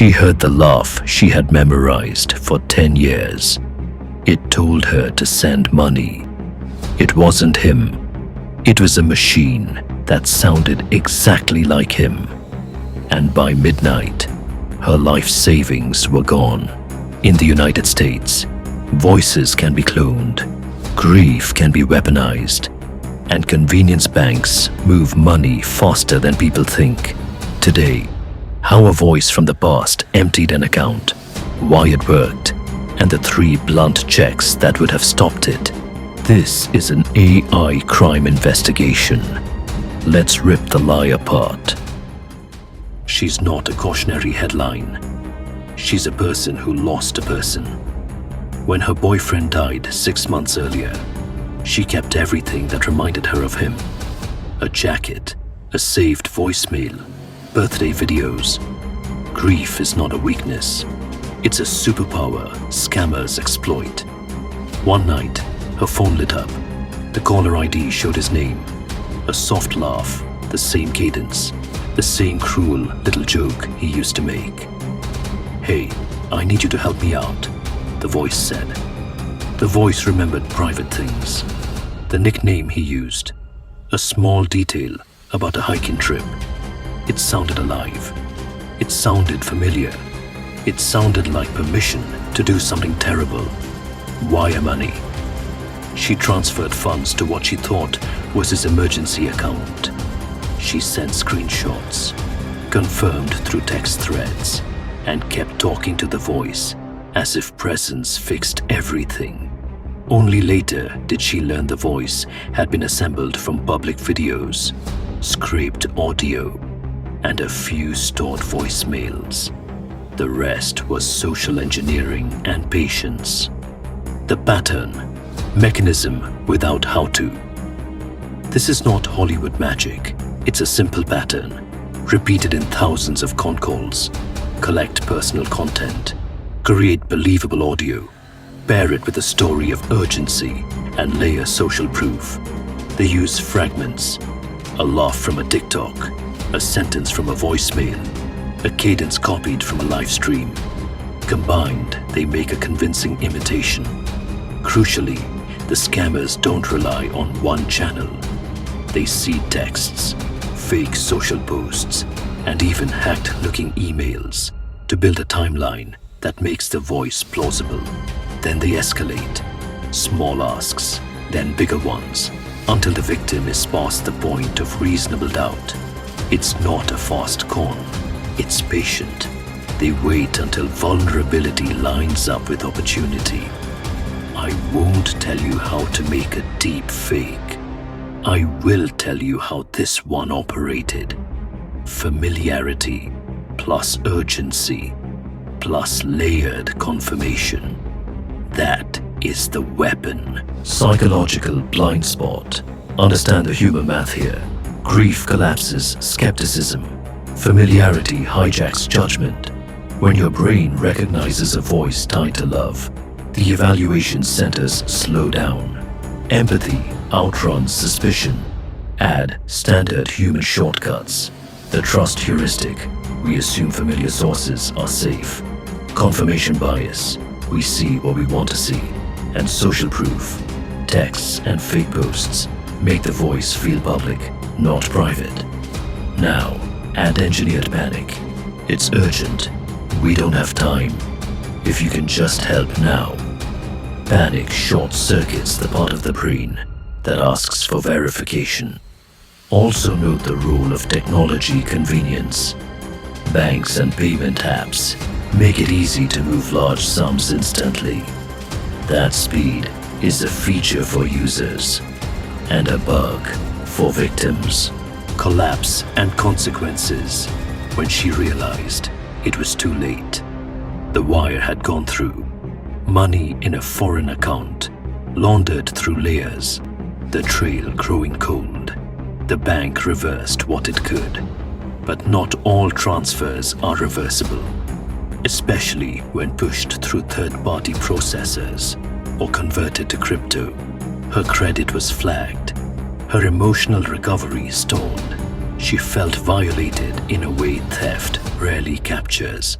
She heard the laugh she had memorized for 10 years. It told her to send money. It wasn't him. It was a machine that sounded exactly like him. And by midnight, her life savings were gone. In the United States, voices can be cloned, grief can be weaponized, and convenience banks move money faster than people think. Today, how a voice from the past emptied an account, why it worked, and the 3 blunt checks that would have stopped it. This is an AI crime investigation. Let's rip the lie apart. She's not a cautionary headline. She's a person who lost a person. When her boyfriend died 6 months earlier, she kept everything that reminded her of him. A jacket, a saved voicemail, birthday videos. Grief is not a weakness. It's a superpower scammers exploit. One night, her phone lit up. The caller ID showed his name. A soft laugh, the same cadence, the same cruel little joke he used to make. "Hey, I need you to help me out," the voice said. The voice remembered private things. The nickname he used, a small detail about a hiking trip. It sounded alive. It sounded familiar. It sounded like permission to do something terrible. Wire money. She transferred funds to what she thought was his emergency account. She sent screenshots, confirmed through text threads, and kept talking to the voice as if presence fixed everything. Only later did she learn the voice had been assembled from public videos, scraped audio, and a few stored voicemails. The rest was social engineering and patience. The pattern, mechanism without how-to. This is not Hollywood magic. It's a simple pattern, repeated in thousands of con calls. Collect personal content, create believable audio, pair it with a story of urgency, and layer social proof. They use fragments, a laugh from a TikTok, a sentence from a voicemail, a cadence copied from a live stream. Combined, they make a convincing imitation. Crucially, the scammers don't rely on one channel. They seed texts, fake social posts, and even hacked-looking emails to build a timeline that makes the voice plausible. Then they escalate, small asks, then bigger ones, until the victim is past the point of reasonable doubt. It's not a fast con, it's patient. They wait until vulnerability lines up with opportunity. I won't tell you how to make a deep fake. I will tell you how this one operated. Familiarity plus urgency plus layered confirmation. That is the weapon. Psychological blind spot. Understand the humor math here. Grief collapses skepticism. Familiarity hijacks judgment. When your brain recognizes a voice tied to love, the evaluation centers slow down. Empathy outruns suspicion. Add standard human shortcuts. The trust heuristic. We assume familiar sources are safe. Confirmation bias. We see what we want to see. And social proof. Texts and fake posts make the voice feel public, not private. Now, add engineered panic. It's urgent. We don't have time. If you can just help now. Panic short-circuits the part of the brain that asks for verification. Also note the role of technology convenience. Banks and payment apps make it easy to move large sums instantly. That speed is a feature for users and a bug for victims. Collapse and consequences. When she realized it was too late. The wire had gone through. Money in a foreign account, laundered through layers. The trail growing cold. The bank reversed what it could. But not all transfers are reversible, especially when pushed through third-party processors or converted to crypto. Her credit was flagged. Her emotional recovery stalled. She felt violated in a way theft rarely captures.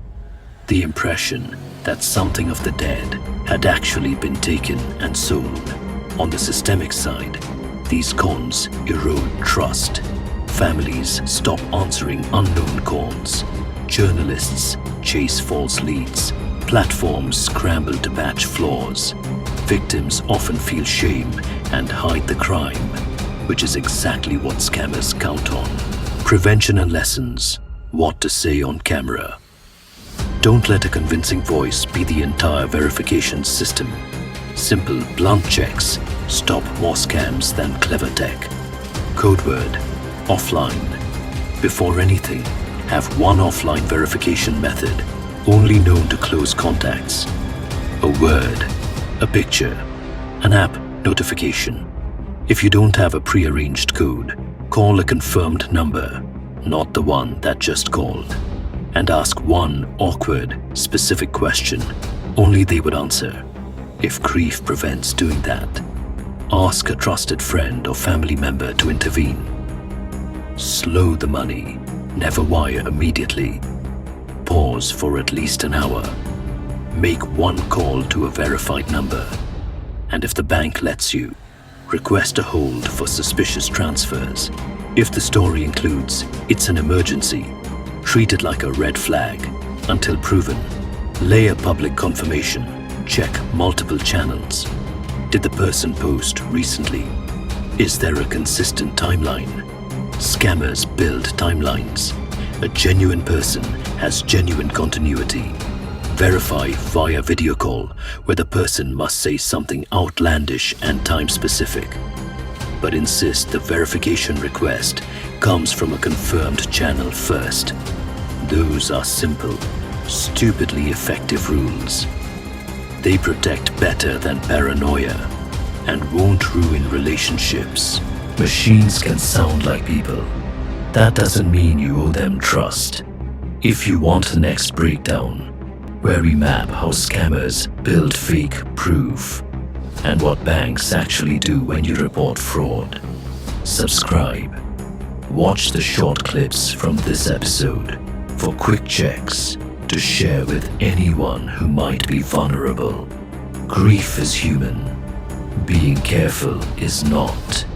The impression that something of the dead had actually been taken and sold. On the systemic side, these cons erode trust. Families stop answering unknown calls. Journalists chase false leads. Platforms scramble to patch flaws. Victims often feel shame and hide the crime, which is exactly what scammers count on. Prevention and lessons. What to say on camera. Don't let a convincing voice be the entire verification system. Simple, blunt checks stop more scams than clever tech. Code word: offline. Before anything, have one offline verification method, only known to close contacts. A word, a picture, an app notification. If you don't have a pre-arranged code, call a confirmed number, not the one that just called. And ask one awkward, specific question only they would answer. If grief prevents doing that, ask a trusted friend or family member to intervene. Slow the money, never wire immediately. Pause for at least an hour. Make one call to a verified number. And if the bank lets you, request a hold for suspicious transfers. If the story includes "it's an emergency," treat it like a red flag until proven. Lay a public confirmation. Check multiple channels. Did the person post recently? Is there a consistent timeline? Scammers build timelines. A genuine person has genuine continuity. Verify via video call where the person must say something outlandish and time-specific. But insist the verification request comes from a confirmed channel first. Those are simple, stupidly effective rules. They protect better than paranoia and won't ruin relationships. Machines can sound like people. That doesn't mean you owe them trust. If you want the next breakdown, where we map how scammers build fake proof and what banks actually do when you report fraud, subscribe. Watch the short clips from this episode for quick checks to share with anyone who might be vulnerable. Grief is human. Being careful is not.